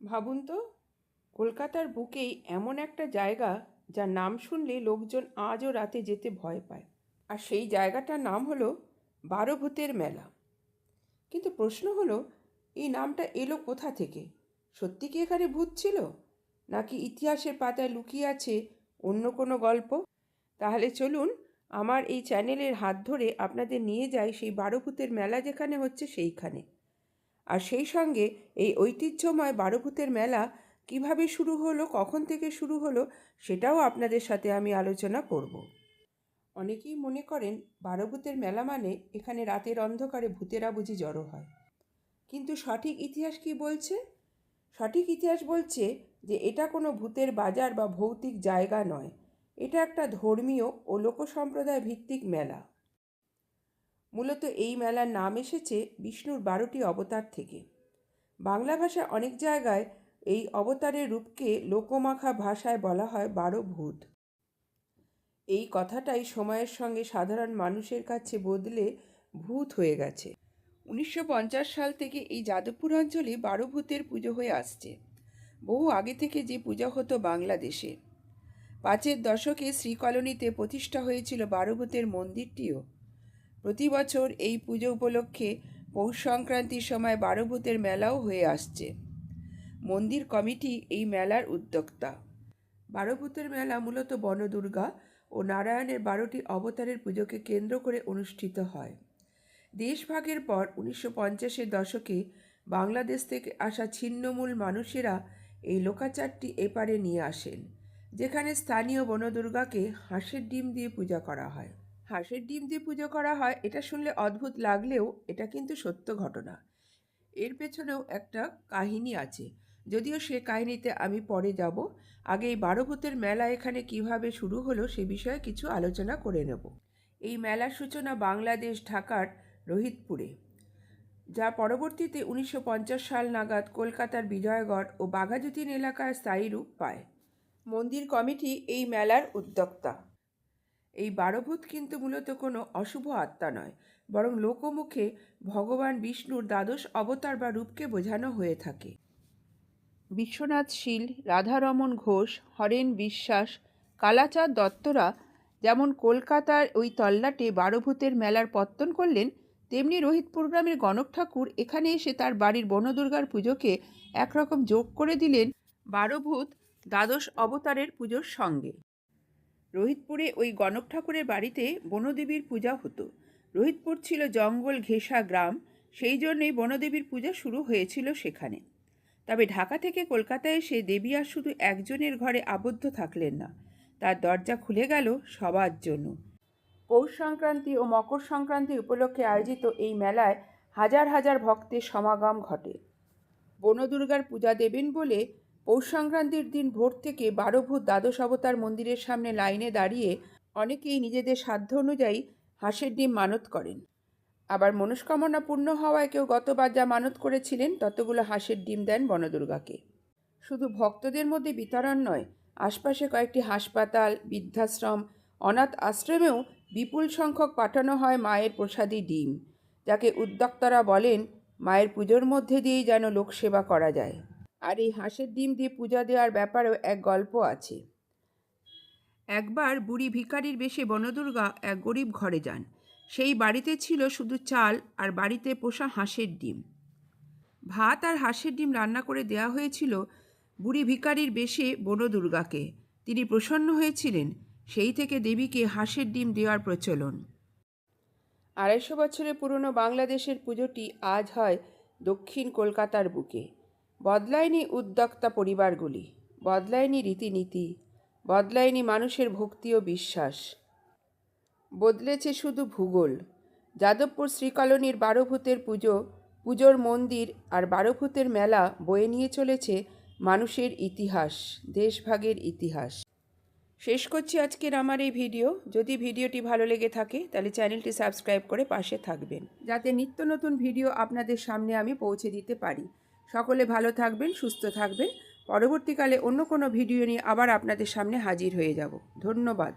ভাবুন তো, কলকাতার বুকেই এমন একটা জায়গা যার নাম শুনলে লোকজন আজও রাতে যেতে ভয় পায়। আর সেই জায়গাটার নাম হলো বারোভূতের মেলা। কিন্তু প্রশ্ন হলো, এই নামটা এলো কোথা থেকে? সত্যি কি এখানে ভূত ছিল, নাকি ইতিহাসের পাতায় লুকিয়ে আছে অন্য কোনো গল্প? তাহলে চলুন আমার এই চ্যানেলের হাত ধরে আপনাদের নিয়ে যাই সেই বারোভূতের মেলা যেখানে হচ্ছে সেইখানে। আর সেই সঙ্গে এই ঐতিহ্যময় বারোভূতের মেলা কিভাবে শুরু হলো, কখন থেকে শুরু হলো, সেটাও আপনাদের সাথে আমি আলোচনা করব। অনেকেই মনে করেন বারোভূতের মেলা মানে এখানে রাতের অন্ধকারে ভূতেরা বুঝি জড়ো হয়। কিন্তু সঠিক ইতিহাস কি বলছে? সঠিক ইতিহাস বলছে যে এটা কোনো ভূতের বাজার বা ভৌতিক জায়গা নয়। এটা একটা ধর্মীয় ও লোকসম্প্রদায় ভিত্তিক মেলা। মূলত এই মেলার নাম এসেছে বিষ্ণুর 12টি অবতার থেকে। বাংলা ভাষায় অনেক জায়গায় এই অবতারের রূপকে লোকমাখা ভাষায় বলা হয় 12 ভূত। এই কথাটাই সময়ের সঙ্গে সাধারণ মানুষের কাছে বদলে ভূত হয়ে গেছে। 1950 সাল থেকে এই যাদবপুর অঞ্চলে 12 ভূতের পুজো হয়ে আসছে। বহু আগে থেকে যে পূজা হতো বাংলাদেশে। 5-এর দশকে শ্রীকলোনিতে প্রতিষ্ঠা হয়েছিল 12 ভূতের মন্দিরটিও। প্রতি বছর এই পুজো উপলক্ষে পৌষ সংক্রান্তির সময় 12 ভূতের মেলাও হয়ে আসছে। মন্দির কমিটি এই মেলার উদ্যোক্তা। 12 ভূতের মেলা মূলত বনদুর্গা ও নারায়ণের 12টি অবতারের পুজোকে কেন্দ্র করে অনুষ্ঠিত হয়। দেশভাগের পর 1950-এর দশকে বাংলাদেশ থেকে আসা ছিন্নমূল মানুষেরা এই লোকাচারটি এপারে নিয়ে আসেন, যেখানে স্থানীয় বনদুর্গাকে হাঁসের ডিম দিয়ে পূজা করা হয়। হাঁসের ডিম দিয়ে পুজো করা হয়, এটা শুনলে অদ্ভুত লাগলেও এটা কিন্তু সত্য ঘটনা। এর পেছনেও একটা কাহিনী আছে, যদিও সে কাহিনীতে আমি পরে যাব। আগে এই 12 ভূতের মেলা এখানে কিভাবে শুরু হলো সে বিষয়ে কিছু আলোচনা করে নেব। এই মেলার সূচনা বাংলাদেশ ঢাকার রোহিতপুরে, যা পরবর্তীতে 1950 সাল নাগাদ কলকাতার বিজয়গড় ও বাঘাযতীন এলাকায় স্থায়ী রূপ পায়। মন্দির কমিটি এই মেলার উদ্যোক্তা। এই 12 ভূত কিন্তু মূলত কোনো অশুভ আত্মা নয়, বরং লোকমুখে ভগবান বিষ্ণুর দ্বাদশ অবতার বা রূপকে বোঝানো হয়ে থাকে। বিশ্বনাথ শীল, রাধারমণ ঘোষ, হরেন বিশ্বাস, কালাচাঁদ দত্তরা যেমন কলকাতার ওই তল্লাটে 12 ভূতের মেলার পত্তন করলেন, তেমনি রোহিতপুর গ্রামের গণক ঠাকুর এখানে এসে তার বাড়ির বনদুর্গার পুজোকে একরকম যোগ করে দিলেন 12 ভূত দ্বাদশ অবতারের পুজোর সঙ্গে। রোহিতপুরে ওই গণক ঠাকুরের বাড়িতে বনদেবীর পূজা হতো। রোহিতপুর ছিল জঙ্গল ঘেঁষা গ্রাম, সেই জন্যই বনদেবীর পূজা শুরু হয়েছিল সেখানে। তবে ঢাকা থেকে কলকাতায় এসে দেবী আর শুধু একজনের ঘরে আবদ্ধ থাকলেন না, তার দরজা খুলে গেল সবার জন্য। পৌষ সংক্রান্তি ও মকর সংক্রান্তি উপলক্ষে আয়োজিত এই মেলায় হাজার হাজার ভক্তের সমাগম ঘটে। বনদুর্গার পূজা দেবেন বলে পৌষ সংক্রান্তির দিন ভোর থেকে 12 ভূত দ্বাদশ অবতার মন্দিরের সামনে লাইনে দাঁড়িয়ে অনেকেই নিজেদের সাধ্য অনুযায়ী হাঁসের ডিম মানত করেন। আবার মনস্কামনা পূর্ণ হওয়ায় কেউ গতবার যা মানত করেছিলেন ততগুলো হাঁসের ডিম দেন বনদুর্গাকে। শুধু ভক্তদের মধ্যে বিতরণ নয়, আশপাশে কয়েকটি হাসপাতাল, বৃদ্ধাশ্রম, অনাথ আশ্রমেও বিপুল সংখ্যক পাঠানো হয় মায়ের প্রসাদী ডিম, যাকে উদ্যোক্তারা বলেন মায়ের পুজোর মধ্যে দিয়েই যেন লোকসেবা করা যায়। আর এই হাঁসের ডিম দিয়ে পূজা দেওয়ার ব্যাপারেও এক গল্প আছে। একবার বুড়ি ভিখারির বেশে বনদুর্গা এক গরিব ঘরে যান। সেই বাড়িতে ছিল শুধু চাল আর বাড়িতে পোষা হাঁসের ডিম। ভাত আর হাঁসের ডিম রান্না করে দেওয়া হয়েছিল বুড়ি ভিখারির বেশে বনদুর্গাকে। তিনি প্রসন্ন হয়েছিলেন, সেই থেকে দেবীকে হাঁসের ডিম দেওয়ার প্রচলন। 250 বছরের পুরনো বাংলাদেশের পুজোটি আজ হয় দক্ষিণ কলকাতার বুকে। বদলায়নি উদ্যোক্তা পরিবারগুলি, বদলায়নি রীতিনীতি, বদলায়নি মানুষের ভক্তি ও বিশ্বাস, বদলেছে শুধু ভূগোল। যাদবপুর শ্রীকলোনির 12 ভূতের পুজোর মন্দির আর 12 ভূতের মেলা বয়ে নিয়ে চলেছে মানুষের ইতিহাস, দেশভাগের ইতিহাস। শেষ করছি আজকের আমার এই ভিডিও। যদি ভিডিওটি ভালো লেগে থাকে তাহলে চ্যানেলটি সাবস্ক্রাইব করে পাশে থাকবেন, যাতে নিত্য নতুন ভিডিও আপনাদের সামনে আমি পৌঁছে দিতে পারি। সকলে ভালো থাকবেন, সুস্থ থাকবেন। পরবর্তীকালে অন্য কোনো ভিডিও নিয়ে আবার আপনাদের সামনে হাজির হয়ে যাব। ধন্যবাদ।